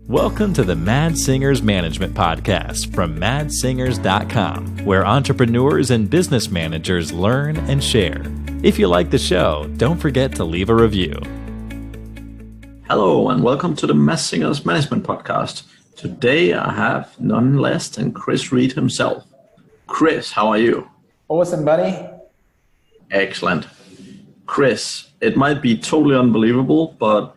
Welcome to the Mad Singers Management Podcast from madsingers.com, where entrepreneurs and business managers learn and share. If you like the show, don't forget to leave a review. Hello, and welcome to the Mad Singers Management Podcast. Today I have none less than Kris Reid himself. Kris, how are you? Awesome, buddy. Excellent. Kris, it might be totally unbelievable, but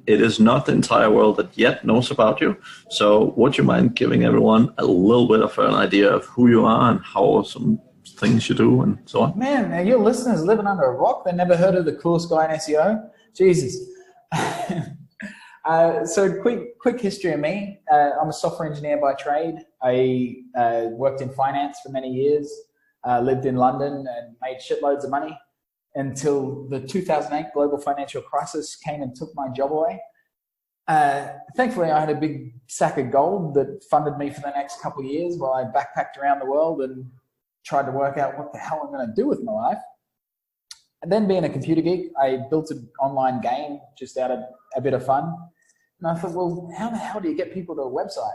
it is not the entire world that yet knows about you. So would you mind giving everyone a little bit of an idea of who you are and how some things you do and so on? Man, your listeners living under a rock. They never heard of the coolest guy in SEO. Jesus. So quick history of me. I'm a software engineer by trade. I worked in finance for many years, lived in London and made shitloads of money until the 2008 global financial crisis came and took my job away. Thankfully, I had a big sack of gold that funded me for the next couple of years while I backpacked around the world and tried to work out what the hell I'm going to do with my life. And then being a computer geek, I built an online game just out of a bit of fun. And I thought, well, how the hell do you get people to a website?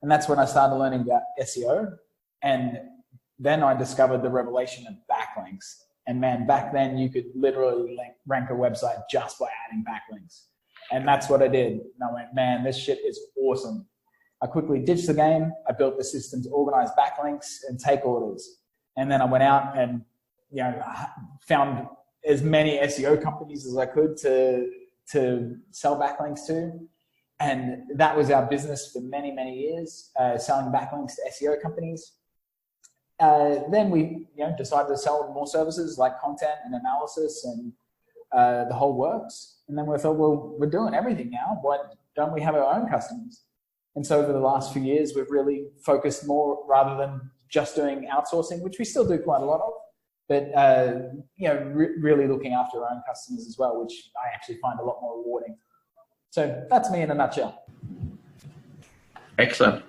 And that's when I started learning about SEO. And then I discovered the revelation of backlinks. And man, back then you could literally rank a website just by adding backlinks. And that's what I did. And I went, man, this shit is awesome. I quickly ditched the game. I built the system to organize backlinks and take orders. And then I went out and found as many SEO companies as I could to sell backlinks to. And that was our business for many, many years, selling backlinks to SEO companies. Then we decided to sell more services like content and analysis and the whole works. And then we thought, well, we're doing everything now. Why don't we have our own customers? And so over the last few years, we've really focused more rather than just doing outsourcing, which we still do quite a lot of, but really looking after our own customers as well, which I actually find a lot more rewarding. So that's me in a nutshell. Excellent.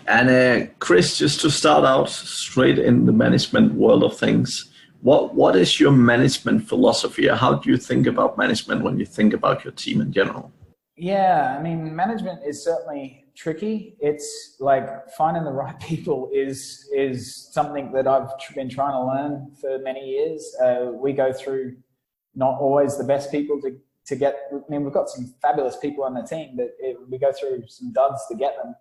And Kris, just to start out straight in the management world of things, what is your management philosophy? How do you think about management when you think about your team in general? Yeah, I mean, management is certainly tricky. It's like finding the right people is something that I've been trying to learn for many years. We go through not always the best people to get. I mean, we've got some fabulous people on the team, but we go through some duds to get them.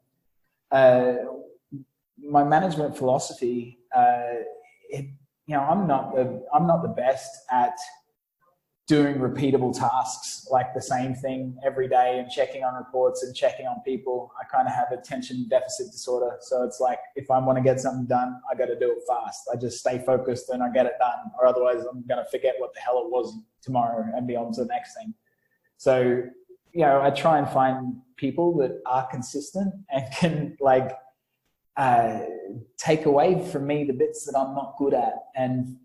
My management philosophy, I'm not the best at doing repeatable tasks like the same thing every day and checking on reports and checking on people. I kind of have attention deficit disorder. So it's like, if I want to get something done, I got to do it fast. I just stay focused and I get it done, or otherwise I'm going to forget what the hell it was tomorrow and be on to the next thing. So, I try and find people that are consistent and can take away from me the bits that I'm not good at and,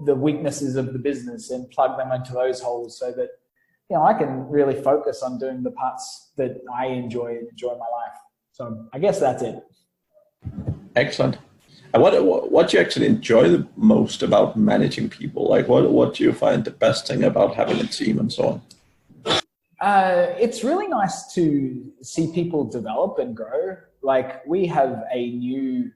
the weaknesses of the business and plug them into those holes so that, I can really focus on doing the parts that I enjoy and enjoy my life. So I guess that's it. Excellent. And what do you actually enjoy the most about managing people? Like what do you find the best thing about having a team and so on? It's really nice to see people develop and grow. Like, we have a new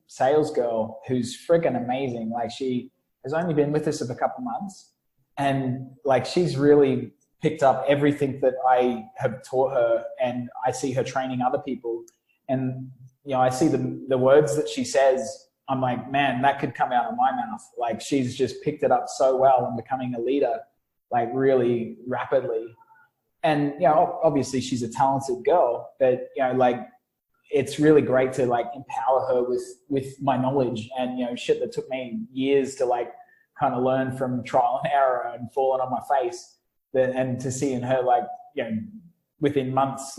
sales girl who's freaking amazing. Like, she has only been with us for a couple months, and like, she's really picked up everything that I have taught her, and I see her training other people. And, I see the words that she says. I'm like, man, that could come out of my mouth. Like, she's just picked it up so well and becoming a leader, like, really rapidly. And, obviously she's a talented girl, but, it's really great to empower her with my knowledge and, shit that took me years to kind of learn from trial and error and falling on my face, and to see in her within months,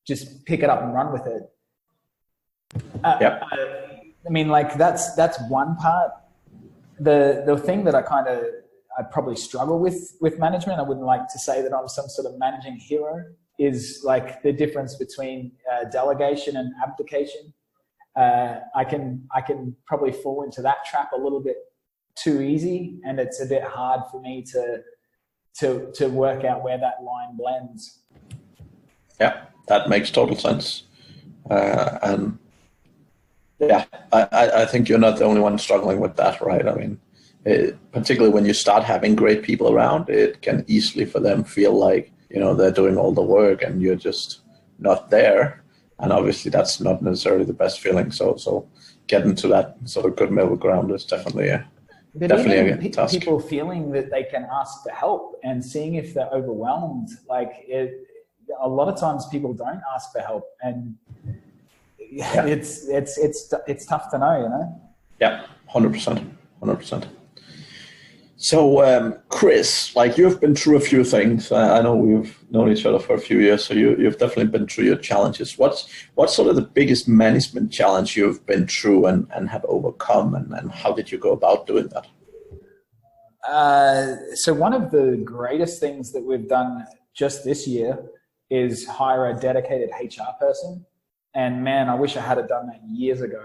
just pick it up and run with it. Yep. I mean, that's one part. The thing that I probably struggle with management, I wouldn't like to say that I'm some sort of managing hero, is the difference between delegation and abdication. I can probably fall into that trap a little bit too easy, and it's a bit hard for me to to work out where that line blends. Yeah, that makes total sense. And yeah, I think you're not the only one struggling with that, right? I mean, particularly when you start having great people around, it can easily for them feel like, they're doing all the work and you're just not there. And obviously that's not necessarily the best feeling. So getting to that sort of good middle ground is definitely a task. People feeling that they can ask for help and seeing if they're overwhelmed, a lot of times people don't ask for help, and it's tough to know, Yeah, 100%. So, Kris, you've been through a few things. I know we've known each other for a few years, so you've definitely been through your challenges. What's sort of the biggest management challenge you've been through and have overcome, and how did you go about doing that? So one of the greatest things that we've done just this year is hire a dedicated HR person. And man, I wish I had done that years ago.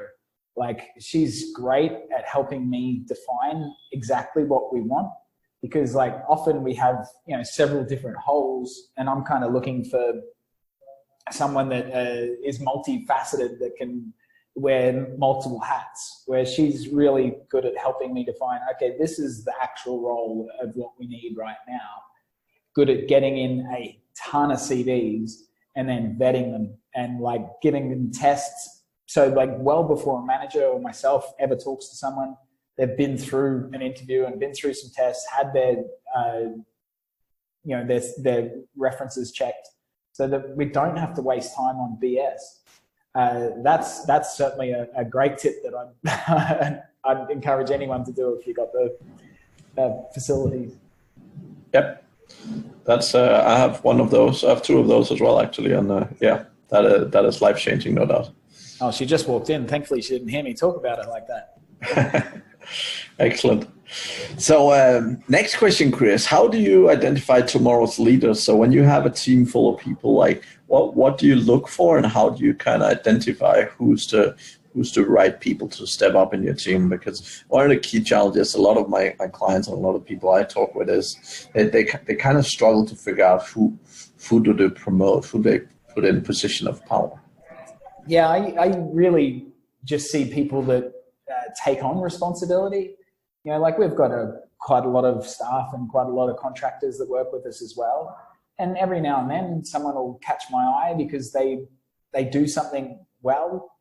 She's great at helping me define exactly what we want, because often we have, several different holes, and I'm kind of looking for someone that is multifaceted, that can wear multiple hats, where she's really good at helping me define, okay, this is the actual role of what we need right now. Good at getting in a ton of CVs and then vetting them and giving them tests. So well before a manager or myself ever talks to someone, they've been through an interview and been through some tests, had their references checked, so that we don't have to waste time on BS. That's certainly a great tip that I'd encourage anyone to do if you got the facilities. Yep. That's I have one of those. I have two of those as well, actually, and that is life changing, no doubt. Oh, she just walked in. Thankfully, she didn't hear me talk about it like that. Excellent. So next question, Kris. How do you identify tomorrow's leaders? So when you have a team full of people, what do you look for, and how do you kind of identify who's the right people to step up in your team? Because one of the key challenges a lot of my clients and a lot of people I talk with is they kind of struggle to figure out who do they promote, who they put in position of power. Yeah, I really just see people that take on responsibility. We've got quite a lot of staff and quite a lot of contractors that work with us as well. And every now and then someone will catch my eye because they do something well.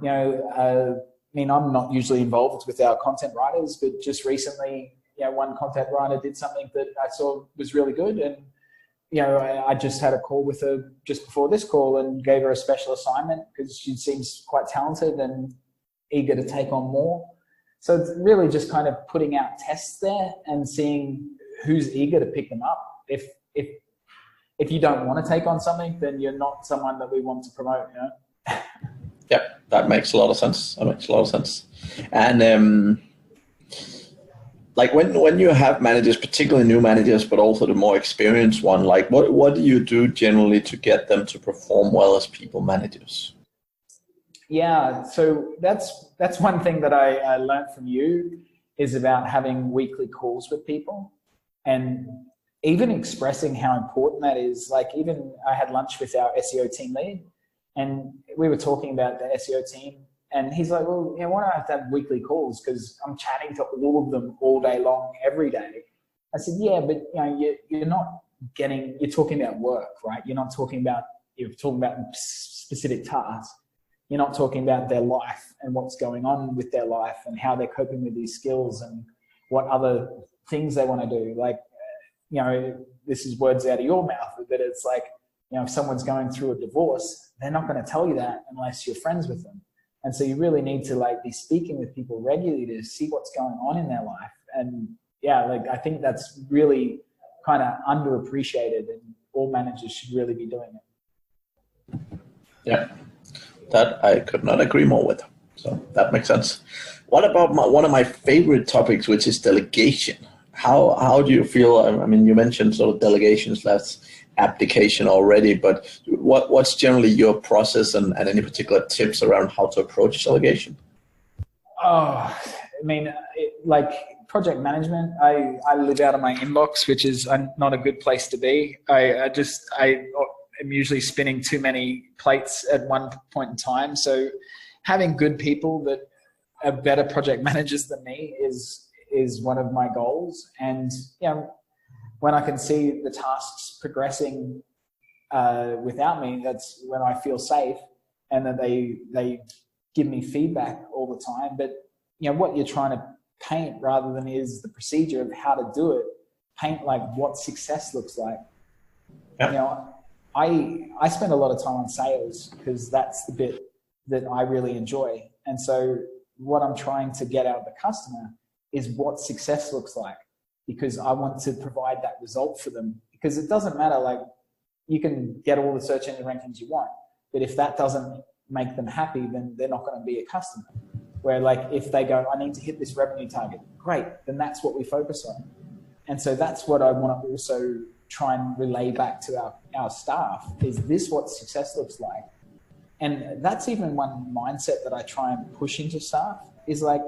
I'm not usually involved with our content writers, but just recently, one content writer did something that I saw was really good. And, I just had a call with her just before this call and gave her a special assignment because she seems quite talented and eager to take on more. So it's really just kind of putting out tests there and seeing who's eager to pick them up. If you don't want to take on something, then you're not someone that we want to promote, Yeah, that makes a lot of sense. And when you have managers, particularly new managers, but also the more experienced one, what do you do generally to get them to perform well as people managers? Yeah, so that's one thing that I learned from you, is about having weekly calls with people and even expressing how important that is. Even I had lunch with our SEO team lead, and we were talking about the SEO team, and he's like, well, why don't I have to have weekly calls? Because I'm chatting to all of them all day long, every day. I said, yeah, but you're not you're talking about work, right? You're talking about specific tasks. You're not talking about their life and what's going on with their life and how they're coping with these skills and what other things they want to do. This is words out of your mouth, but it's if someone's going through a divorce, they're not going to tell you that unless you're friends with them. And so you really need to be speaking with people regularly to see what's going on in their life. And I think that's really kind of underappreciated, and all managers should really be doing it. Yeah, that I could not agree more with. So that makes sense. What about one of my favorite topics, which is delegation? How do you feel? I mean, you mentioned sort of delegations, that's abdication already, but what's generally your process and any particular tips around how to approach delegation? Oh, I mean, project management, I live out of my inbox, which is not a good place to be. I am usually spinning too many plates at one point in time. So having good people that are better project managers than me is one of my goals. And when I can see the tasks progressing without me, that's when I feel safe, and that they give me feedback all the time. But what you're trying to paint rather than is the procedure of how to do it, paint like what success looks like. Yeah. I spend a lot of time on sales because that's the bit that I really enjoy. And so what I'm trying to get out of the customer is what success looks like, because I want to provide that result for them. Because it doesn't matter, like, you can get all the search engine rankings you want, but if that doesn't make them happy, then they're not going to be a customer. Where, like, if they go, I need to hit this revenue target, great, then that's what we focus on. And so that's what I want to also try and relay back to our staff, is this what success looks like? And that's even one mindset that I try and push into staff, is like,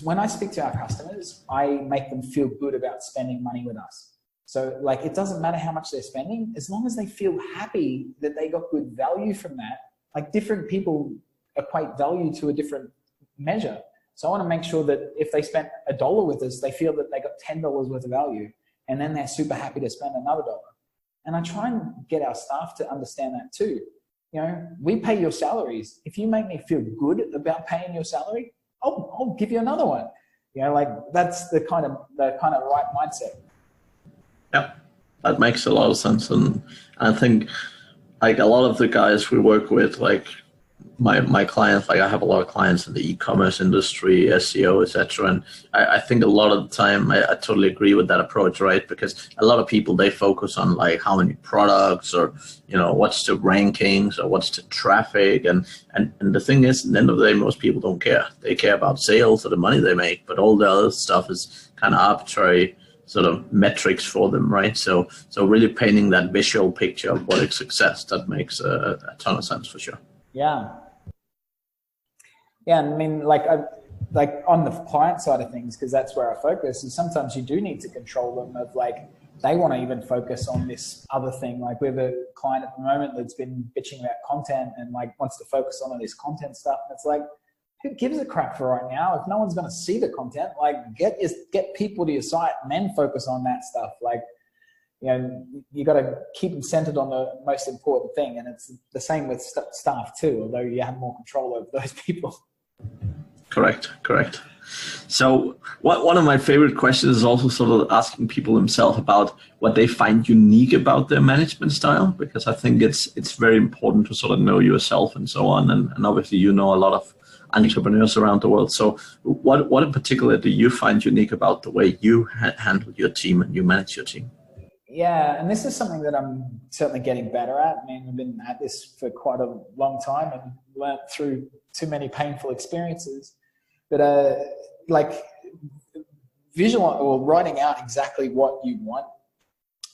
when I speak to our customers, I make them feel good about spending money with us. So, like, it doesn't matter how much they're spending, as long as they feel happy that they got good value from that. Like, different people equate value to a different measure. So I want to make sure that if they spent $1 with us, they feel that they got $10 worth of value, and then they're super happy to spend another $1. And I try and get our staff to understand that too. We pay your salaries. If you make me feel good about paying your salary, I'll give you another one. Like, that's the kind of right mindset. Yep, that makes a lot of sense. And I think, like, a lot of the guys we work with, like my clients, like, I have a lot of clients in the e-commerce industry, SEO, etc. And I think a lot of the time I totally agree with that approach, right? Because a lot of people, they focus on, like, how many products, or, what's the rankings, or what's the traffic. And the thing is, at the end of the day, most people don't care. They care about sales or the money they make, but all the other stuff is kind of arbitrary sort of metrics for them, right? So really painting that visual picture of what is success, that makes a ton of sense for sure. Yeah. I mean, like on the client side of things, because that's where I focus, is sometimes you do need to control them, of, like, they want to even focus on this other thing. Like, we have a client at the moment that's been bitching about content and, like, wants to focus on all this content stuff. And it's like, who gives a crap for right now? If no one's going to see the content, like, get people to your site and then focus on that stuff. Like, you got to keep them centered on the most important thing. And it's the same with staff too, although you have more control over those people. Correct. So one of my favorite questions is also sort of asking people themselves about what they find unique about their management style, because I think it's very important to sort of know yourself and so on. And obviously, a lot of entrepreneurs around the world. So what in particular do you find unique about the way you handle your team and you manage your team? Yeah, and this is something that I'm certainly getting better at. I mean, I've been at this for quite a long time and learned through too many painful experiences. But like, visual or writing out exactly what you want.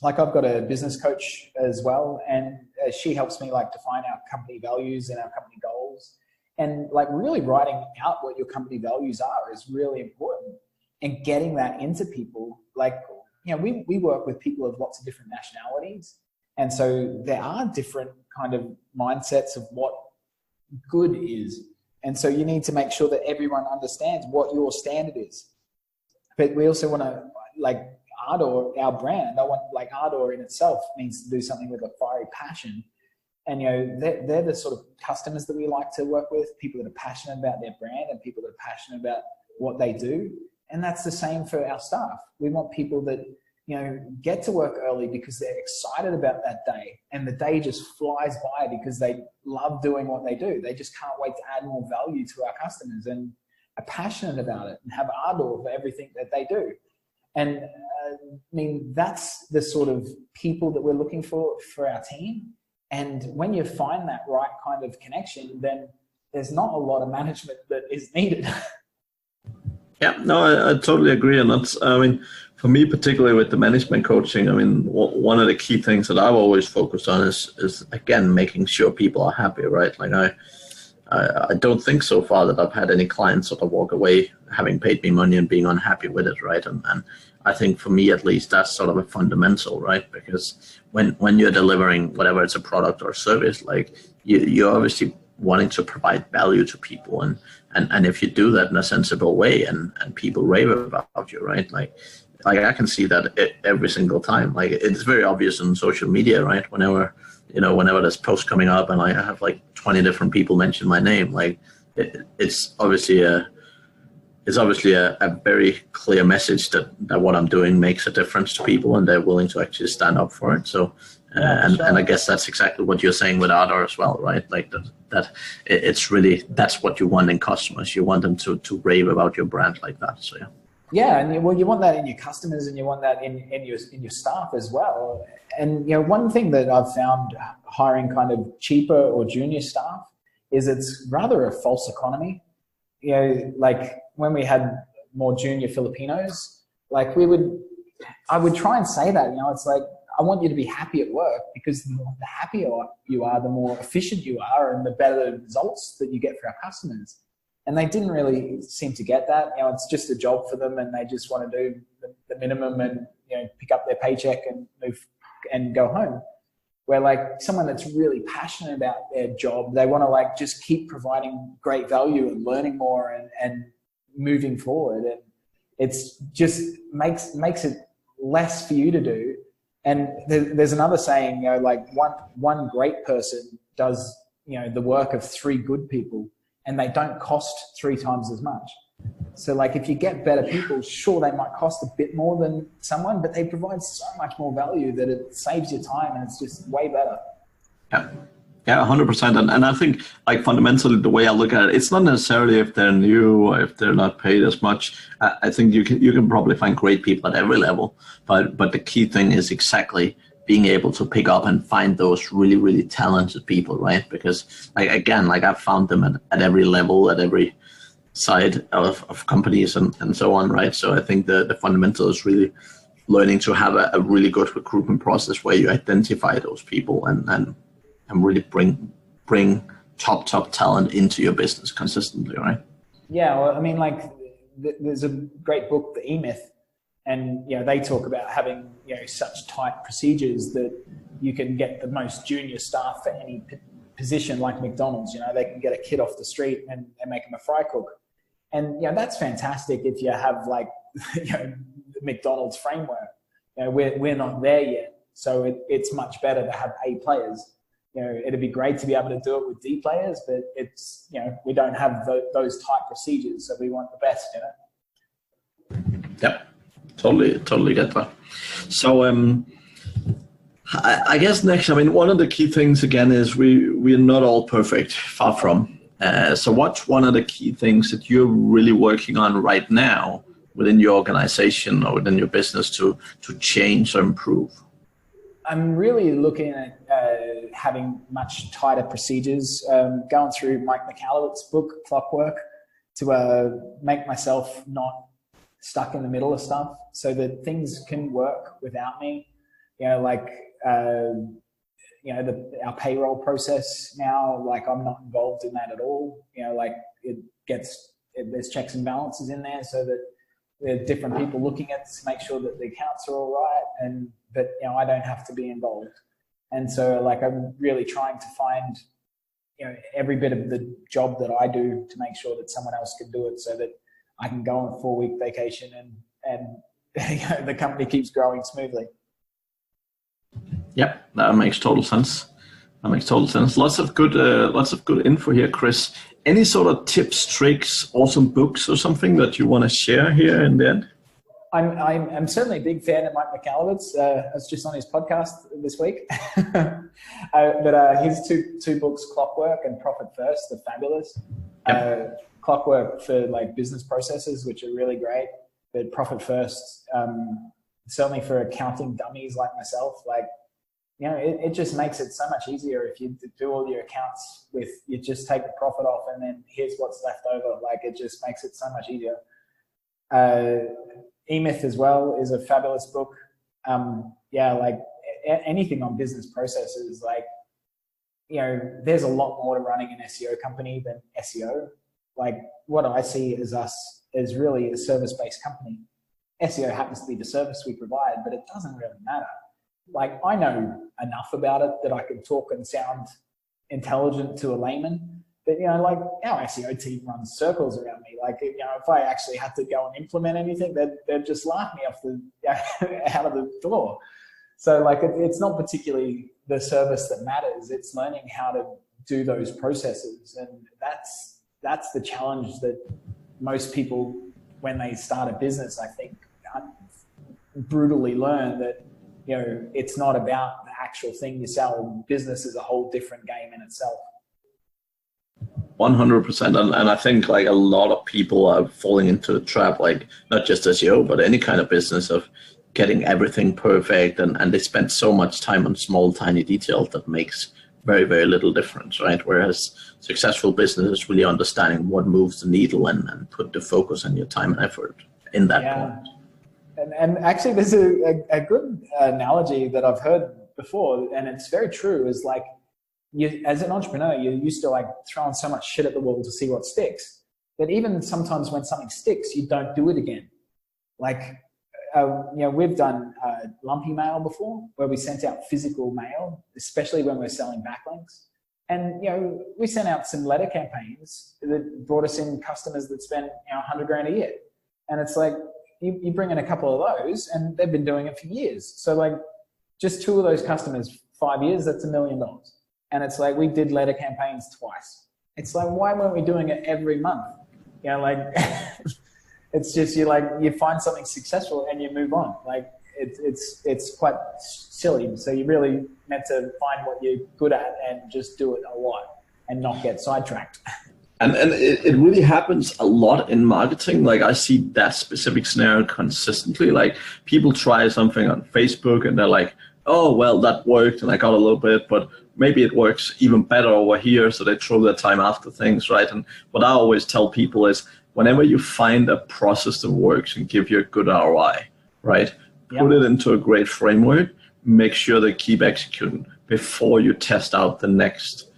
Like, I've got a business coach as well, and she helps me, like, define our company values and our company goals. And, like, really writing out what your company values are is really important, and getting that into people. Like, we work with people of lots of different nationalities. And so there are different kind of mindsets of what good is. And so you need to make sure that everyone understands what your standard is. But we also want to, like, Ardor, our brand, Ardor in itself means to do something with a fiery passion. And, they're the sort of customers that we like to work with, people that are passionate about their brand and people that are passionate about what they do. And that's the same for our staff. We want people that, get to work early because they're excited about that day, and the day just flies by because they love doing what they do. They just can't wait to add more value to our customers and are passionate about it and have ardor for everything that they do. And I mean, that's the sort of people that we're looking for our team. And when you find that right kind of connection, then there's not a lot of management that is needed. Yeah, no, I totally agree. And that's, I mean, for me, particularly with the management coaching, I mean, one of the key things that I've always focused on is again, making sure people are happy, right? Like I don't think so far that I've had any clients sort of walk away having paid me money and being unhappy with it, right? And I think for me at least that's sort of a fundamental, right? Because when you're delivering whatever it's a product or service, like you're obviously wanting to provide value to people, and if you do that in a sensible way and people rave about you, right? Like I can see that every single time. Like it's very obvious on social media, right? Whenever there's posts coming up and I have like 20 different people mention my name, like it's obviously a very clear message that what I'm doing makes a difference to people and they're willing to actually stand up for it. So, and I guess that's exactly what you're saying with Ardor as well, right? Like that it's really, that's what you want in customers. You want them to rave about your brand like that. So yeah. Yeah, and you want that in your customers, and you want that in your staff as well. And one thing that I've found hiring kind of cheaper or junior staff is it's rather a false economy. Like when we had more junior Filipinos, like I would try and say that, it's like, I want you to be happy at work, because the happier you are, the more efficient you are, and the better results that you get for our customers. And they didn't really seem to get that. It's just a job for them, and they just want to do the minimum and pick up their paycheck and move and go home. Where like someone that's really passionate about their job, they want to like just keep providing great value and learning more and moving forward. And it's just makes it less for you to do. And there's another saying, like one great person does the work of 3 good people, and they don't cost 3 times as much. So like if you get better people, sure, they might cost a bit more than someone, but they provide so much more value that it saves you time, and it's just way better. Yeah, 100%. And I think like fundamentally the way I look at it, it's not necessarily if they're new or if they're not paid as much. I think you can probably find great people at every level, but the key thing is exactly being able to pick up and find those really, really talented people, right? Because I've found them at every level, at every side of companies and so on, right? So I think the fundamental is really learning to have a really good recruitment process where you identify those people and really bring top talent into your business consistently, right? Yeah, well, I mean, like there's a great book, The E-Myth, and they talk about having such tight procedures that you can get the most junior staff for any position, like McDonald's. They can get a kid off the street and make him a fry cook, and that's fantastic if you have like the McDonald's framework. We're not there yet, so it's much better to have A players. It'd be great to be able to do it with D players, but it's we don't have those tight procedures, so we want the best. Yep. Totally get that. So I guess next, one of the key things again is we're not all perfect, far from. So what's one of the key things that you're really working on right now within your organization or within your business to change or improve? I'm really looking at having much tighter procedures, going through Mike McAllister's book, Clockwork, to make myself not stuck in the middle of stuff, so that things can work without me. Our payroll process now, like I'm not involved in that at all. There's checks and balances in there, so that there are different people looking at to make sure that the accounts are all right, but I don't have to be involved. And so like I'm really trying to find every bit of the job that I do to make sure that someone else can do it, so that I can go on a 4-week vacation and the company keeps growing smoothly. Yep, that makes total sense. Lots of good info here, Kris. Any sort of tips, tricks, awesome books or something that you want to share here in the end? I'm certainly a big fan of Mike McAllister's. I was just on his podcast this week. But his two books, Clockwork and Profit First, are fabulous. Yep. Clockwork for like business processes, which are really great. But Profit First, certainly for accounting dummies like myself, like, it just makes it so much easier if you do all your accounts with, you just take the profit off and then here's what's left over. Like, it just makes it so much easier. E-Myth as well is a fabulous book. Like anything on business processes, like there's a lot more to running an SEO company than SEO. Like what I see as us is really a service-based company. SEO happens to be the service we provide, but it doesn't really matter. Like I know enough about it that I can talk and sound intelligent to a layman. But like our SEO team runs circles around me. Like if I actually had to go and implement anything, they'd just laugh me off out of the door. So like it's not particularly the service that matters. It's learning how to do those processes, and that's the challenge that most people, when they start a business, I think brutally learn that it's not about the actual thing you sell. Business is a whole different game in itself. 100%, and I think like a lot of people are falling into the trap, like not just SEO, but any kind of business, of getting everything perfect, and they spend so much time on small, tiny details that makes very, very little difference, right? Whereas successful business is really understanding what moves the needle and put the focus on your time and effort in that point. And actually, there's a good analogy that I've heard before, and it's very true, is like, as an entrepreneur, you're used to like throwing so much shit at the wall to see what sticks, that even sometimes when something sticks, you don't do it again. Like, we've done lumpy mail before, where we sent out physical mail, especially when we're selling backlinks. And, we sent out some letter campaigns that brought us in customers that spent, $100,000 a year. And it's like, you bring in a couple of those and they've been doing it for years. So like just 2 of those customers, 5 years, that's $1 million. And it's like, we did letter campaigns twice. It's like, why weren't we doing it every month? It's just, you find something successful and you move on. Like it's quite silly. So you really meant to find what you're good at and just do it a lot and not get sidetracked. And it really happens a lot in marketing. Like I see that specific scenario consistently. Like people try something on Facebook and they're like, oh, well, that worked and I got a little bit, but maybe it works even better over here. So they throw their time after things, right? And what I always tell people is, whenever you find a process that works and give you a good ROI, right? Yep. Put it into a great framework, make sure they keep executing before you test out the next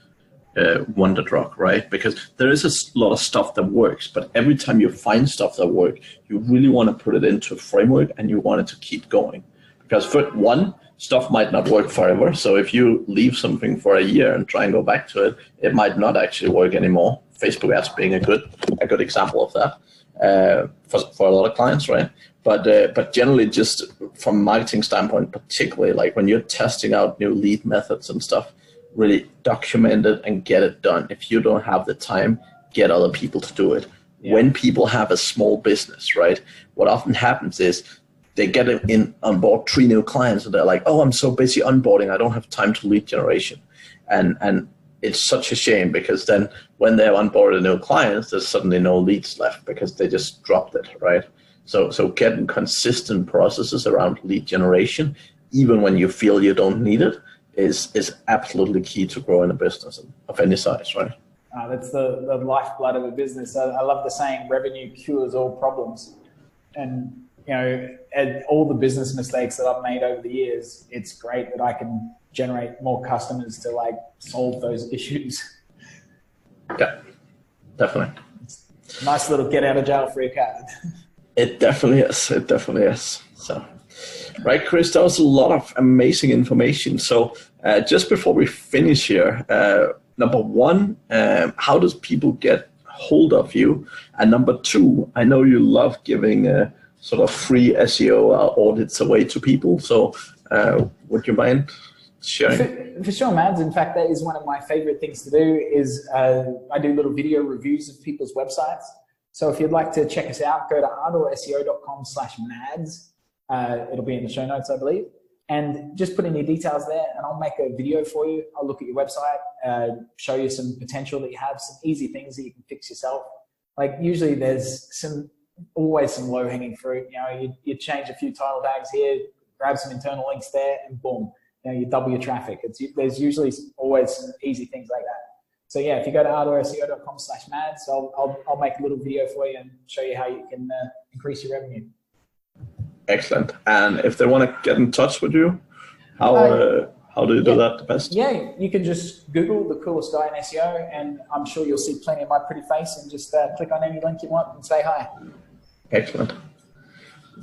wonder drug, right? Because there is a lot of stuff that works, but every time you find stuff that works, you really want to put it into a framework and you want it to keep going. Because for one, stuff might not work forever. So if you leave something for a year and try and go back to it, it might not actually work anymore. Facebook ads being a good example of that for a lot of clients, right? But generally, just from a marketing standpoint, particularly like when you're testing out new lead methods and stuff, really document it and get it done. If you don't have the time, get other people to do it. Yeah. When people have a small business, right, what often happens is they get on board 3 new clients and they're like, oh, I'm so busy onboarding, I don't have time to lead generation. And it's such a shame, because then when they're onboarded new clients, there's suddenly no leads left because they just dropped it, right? So getting consistent processes around lead generation, even when you feel you don't need it, is absolutely key to growing a business of any size, right? That's the lifeblood of a business. I love the saying, revenue cures all problems. And and all the business mistakes that I've made over the years, it's great that I can generate more customers to like solve those issues. Yeah, definitely. Nice little get out of jail free card. It definitely is. It definitely is. So, right, Kris, that was a lot of amazing information. So just before we finish here, number one, how does people get hold of you? And number two, I know you love giving sort of free SEO audits away to people. So would you mind sharing? For sure, Mads. In fact, that is one of my favorite things to do is I do little video reviews of people's websites. So if you'd like to check us out, go to ardorseo.com/Mads. It'll be in the show notes, I believe. And just put in your details there and I'll make a video for you. I'll look at your website, show you some potential that you have, some easy things that you can fix yourself. Like usually there's always some low-hanging fruit. You change a few title tags here, grab some internal links there, and boom, you double your traffic. There's usually always some easy things like that. So yeah, if you go to ardorseo.com/Mads, I'll make a little video for you and show you how you can increase your revenue. Excellent. And if they want to get in touch with you, how How do you do that the best? Yeah, you can just Google the coolest guy in SEO, and I'm sure you'll see plenty of my pretty face, and just click on any link you want and say hi. Excellent.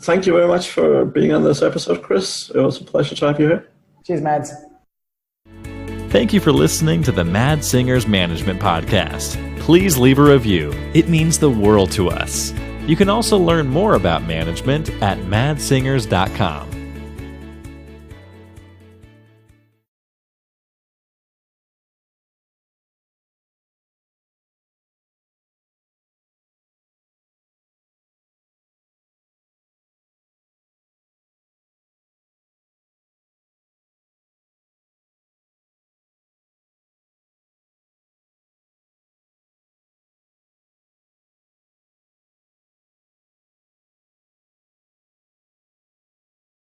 Thank you very much for being on this episode, Kris. It was a pleasure to have you here. Cheers, Mads. Thank you for listening to the Mad Singers Management Podcast. Please leave a review. It means the world to us. You can also learn more about management at madsingers.com.